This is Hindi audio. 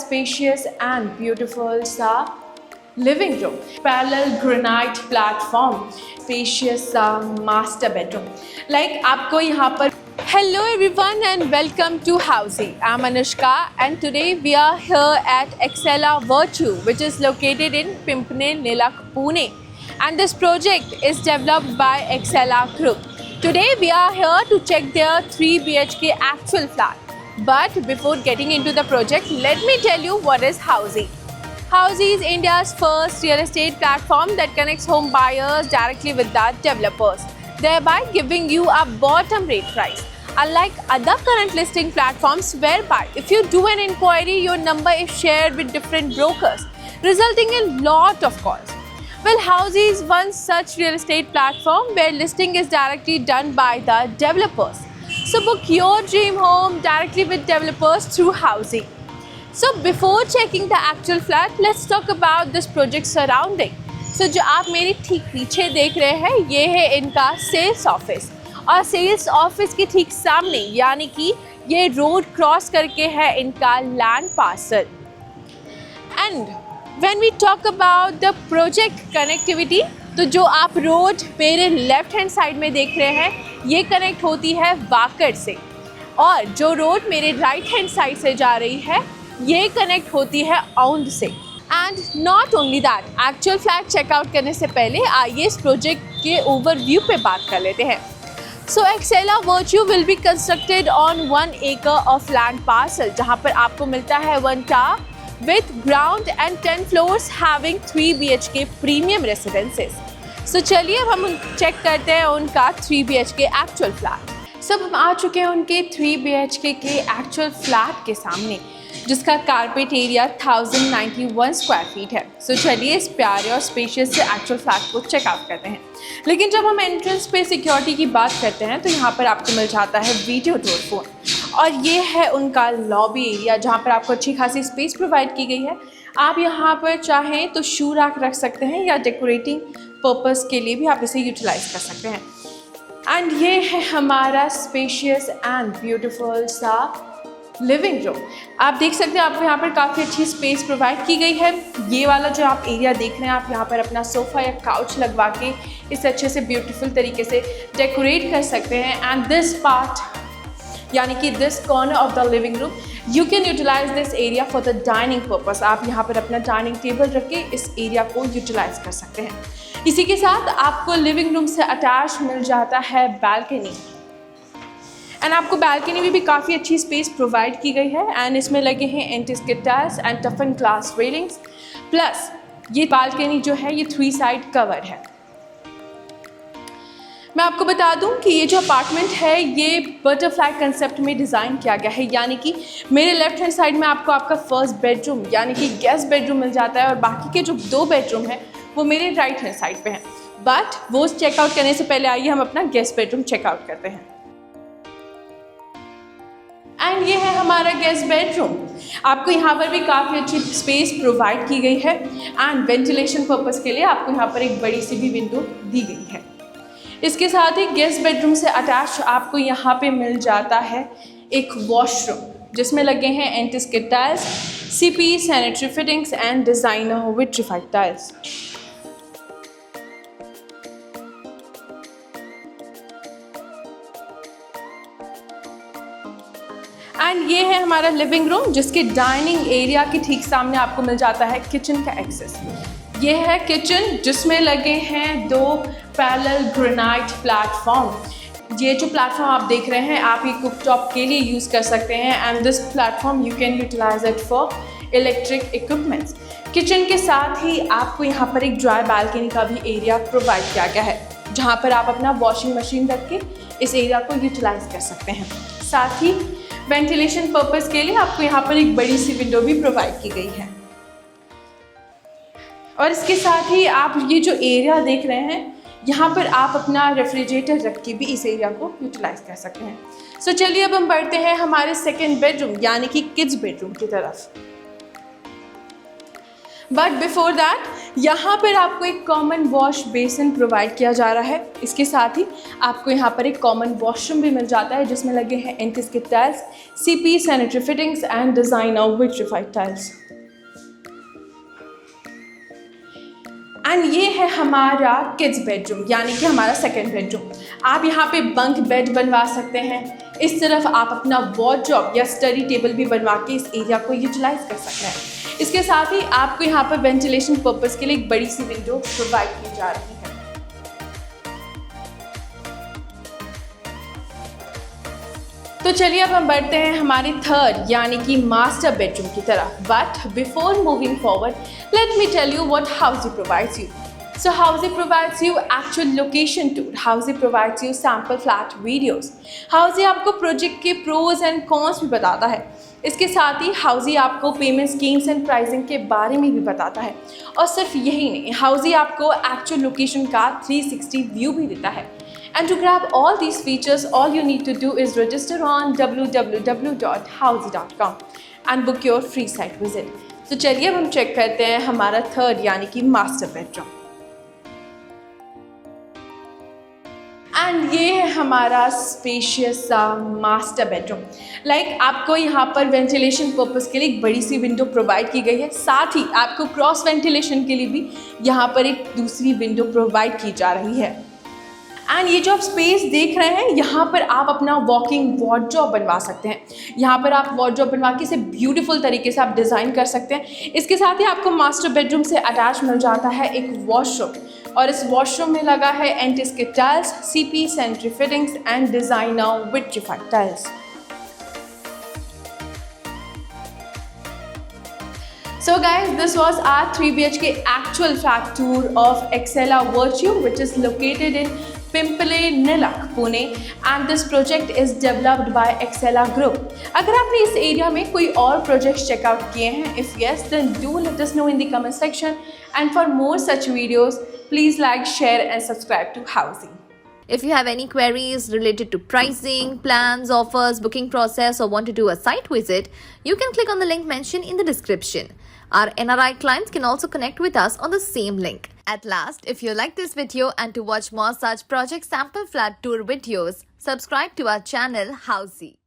spacious and beautiful सा living room, parallel granite platform, spacious सा master bedroom. Like आपको यहाँ पर Hello everyone and welcome to Housey. I'm Anushka and today we are here at Excella Virtue, which is located in Pimpne, Nilak, Pune. And this project is developed by Excella Group. Today we are here to check their 3 BHK actual flat. But before getting into the project, let me tell you what is Housey. Housey is India's first real estate platform that connects home buyers directly with the developers, thereby giving you a bottom rate price. Unlike other current listing platforms whereby if you do an inquiry, your number is shared with different brokers, resulting in lot of calls. Well, Housey is one such real estate platform where listing is directly done by the developers. So book your dream home directly with developers through Housey. So before checking the actual flat, let's talk about this project surrounding. So जो आप मेरे ठीक पीछे देख रहे हैं, ये है इनका सेल्स ऑफिस और सेल्स ऑफिस के ठीक सामने यानी कि ये रोड क्रॉस करके है इनका land parcel. And when we talk about the project connectivity, तो जो आप रोड मेरे लेफ्ट हैंड साइड में देख रहे हैं, ये कनेक्ट होती है वाकड़ से, और जो रोड मेरे राइट हैंड साइड से जा रही है, ये कनेक्ट होती है औंध से. And not only that, actual flat checkout करने से पहले आइए इस प्रोजेक्ट के ओवरव्यू पे बात कर लेते हैं. सो एक्सेला वर्च्यू will be constructed on 1 acre of land parcel, जहाँ पर आपको मिलता है 1 tower with ground and 10 floors having 3 BHK premium residences. So चलिए अब हम चेक करते हैं उनका 3 BHK एक्चुअल फ्लैट. सब हम आ चुके हैं उनके 3 BHK के एक्चुअल फ्लैट के सामने, जिसका कारपेट एरिया 1091 स्क्वायर फीट है. सो चलिए इस प्यारे और स्पेशियस से एक्चुअल फ्लैट को चेकआउट करते हैं. लेकिन जब हम एंट्रेंस पे सिक्योरिटी की बात करते हैं तो यहाँ पर आपको मिल जाता है वीडियो डोर फोन, और ये है उनका लॉबी एरिया जहाँ पर आपको अच्छी खासी स्पेस प्रोवाइड की गई है. आप यहाँ पर चाहें तो शू रैक रख सकते हैं या डेकोरेटिंग पर्पस के लिए भी आप इसे यूटिलाइज कर सकते हैं. एंड ये है हमारा स्पेशियस एंड ब्यूटीफुल सा लिविंग रूम. आप देख सकते हैं आपको यहाँ पर काफ़ी अच्छी स्पेस प्रोवाइड की गई है. ये वाला जो आप एरिया देख रहे हैं, आप यहाँ पर अपना सोफ़ा या काउच लगवा के इसे अच्छे से ब्यूटीफुल तरीके से डेकोरेट कर सकते हैं. एंड दिस पार्ट यानी कि this corner of the living room, you can utilize this area for the dining purpose. आप यहाँ पर अपना डाइनिंग टेबल रख के इस एरिया को यूटिलाइज कर सकते हैं. इसी के साथ आपको लिविंग रूम से अटैच मिल जाता है बालकनी, एंड आपको बालकनी में भी काफ़ी अच्छी स्पेस प्रोवाइड की गई है. एंड इसमें लगे हैं anti-skid tiles and टफन glass railings, plus ये बालकनी जो है ये 3 साइड कवर है. मैं आपको बता दूं कि ये जो अपार्टमेंट है ये बटरफ्लाई कंसेप्ट में डिज़ाइन किया गया है, यानी कि मेरे लेफ्ट हैंड साइड में आपको आपका फर्स्ट बेडरूम यानी कि गेस्ट बेडरूम मिल जाता है, और बाकी के जो 2 बेडरूम हैं वो मेरे राइट हैंड साइड पे हैं. बट वो चेकआउट करने से पहले आइए हम अपना गेस्ट बेडरूम चेकआउट करते हैं. एंड ये है हमारा गेस्ट बेडरूम. आपको यहाँ पर भी काफ़ी अच्छी स्पेस प्रोवाइड की गई है, एंड वेंटिलेशन पर्पज़ के लिए आपको यहाँ पर एक बड़ी सी भी विंडो दी गई है. इसके साथ ही गेस्ट बेडरूम से अटैच आपको यहाँ पे मिल जाता है एक वॉशरूम, जिसमें लगे हैं anti-skid tiles, CP sanitary fittings and designer vitrified tiles. And ये है हमारा लिविंग रूम, जिसके डाइनिंग एरिया के ठीक सामने आपको मिल जाता है किचन का एक्सेस. ये है किचन, जिसमें लगे हैं 2 पैरेलल ग्रेनाइट प्लेटफॉर्म. ये जो प्लेटफॉर्म आप देख रहे हैं, आप ये कुकटॉप के लिए यूज़ कर सकते हैं. And this platform you can utilize it for electric equipments. Kitchen के साथ ही आपको यहाँ पर एक ड्राई बालकनी का भी एरिया प्रोवाइड किया गया है, जहाँ पर आप अपना वॉशिंग मशीन रख के इस एरिया को यूटिलाइज कर सकते हैं. साथ ही वेंटिलेशन पर्पज़ के लिए आपको यहाँ पर एक बड़ी सी विंडो भी प्रोवाइड की गई है. और इसके साथ ही आप ये जो एरिया देख रहे हैं, यहाँ पर आप अपना रेफ्रिजरेटर रख के भी इस एरिया को यूटिलाइज कर सकते हैं. सो चलिए अब हम बढ़ते हैं हमारे सेकंड बेडरूम यानी कि किड्स बेडरूम की तरफ. बट बिफोर दैट यहाँ पर आपको एक कॉमन वॉश बेसिन प्रोवाइड किया जा रहा है। इसके साथ ही आपको यहाँ पर एक कॉमन वॉशरूम भी मिल जाता है जिसमें लगे हैं anti-skid tiles, CP sanitary fittings and designer vitrified tiles. And ये है हमारा किड्स बेडरूम, यानी कि हमारा सेकेंड बेडरूम। आप यहाँ पे बंक बेड बनवा सकते हैं। इस तरफ आप अपना वार्डरोब या स्टडी टेबल भी बनवा के इस एरिया को यूटिलाइज कर सकते हैं। इसके साथ ही आपको यहाँ पर वेंटिलेशन पर्पस के लिए एक बड़ी सी विंडो प्रोवाइड की जा रही है। तो चलिए अब हम बढ़ते हैं हमारे थर्ड यानी कि मास्टर बेडरूम की तरफ। But before moving forward, let me tell you what Housey provides you. So Housey provides you actual location tour. Housey provides you sample flat videos. Housey आपको प्रोजेक्ट के प्रोज एंड कॉन्स भी बताता है। इसके साथ ही Housey आपको पेमेंट स्कीम्स एंड प्राइसिंग के बारे में भी बताता है। और सिर्फ यही नहीं, Housey आपको एक्चुअल लोकेशन का 360 व्यू भी देता है। And to grab all these features, all you need to do is register on www.housey.com and book your free site visit. तो चलिए अब हम चेक करते हैं हमारा थर्ड यानी कि मास्टर बेडरूम। एंड ये है हमारा स्पेशियस सा मास्टर बेडरूम। लाइक आपको यहाँ पर वेंटिलेशन पर्पस के लिए एक बड़ी सी विंडो प्रोवाइड की गई है। साथ ही आपको क्रॉस वेंटिलेशन के लिए भी यहाँ पर एक दूसरी विंडो प्रोवाइड की जा रही है। एंड ये जो आप स्पेस देख रहे हैं, यहाँ पर आप अपना वॉकिंग वार्डरोब बनवा सकते हैं। यहाँ पर आप वार्डरोब बनवा के इसे ब्यूटीफुल तरीके से आप डिज़ाइन कर सकते हैं। इसके साथ ही आपको मास्टर बेडरूम से अटैच मिल जाता है एक वॉशरूम, और इस वॉशरूम में लगा है anti-skid tiles, CP sanitary fittings and designer vitrified tiles. So guys, this was our 3 BHK actual flat tour of Excella Virtue, which is located in Pimpale, Nilak, Pune, and this project is developed by Excella Group. अगर आपने इस एरिया में कोई और प्रोजेक्ट्स चेकआउट किए हैं, if yes, then do let us know in the comment section. And for more such videos, please like, share, and subscribe to Housey. If you have any queries related to pricing, plans, offers, booking process, or want to do a site visit, you can click on the link mentioned in the description. Our NRI clients can also connect with us on the same link. At last, if you like this video and to watch more such project sample flat tour videos, subscribe to our channel Housey.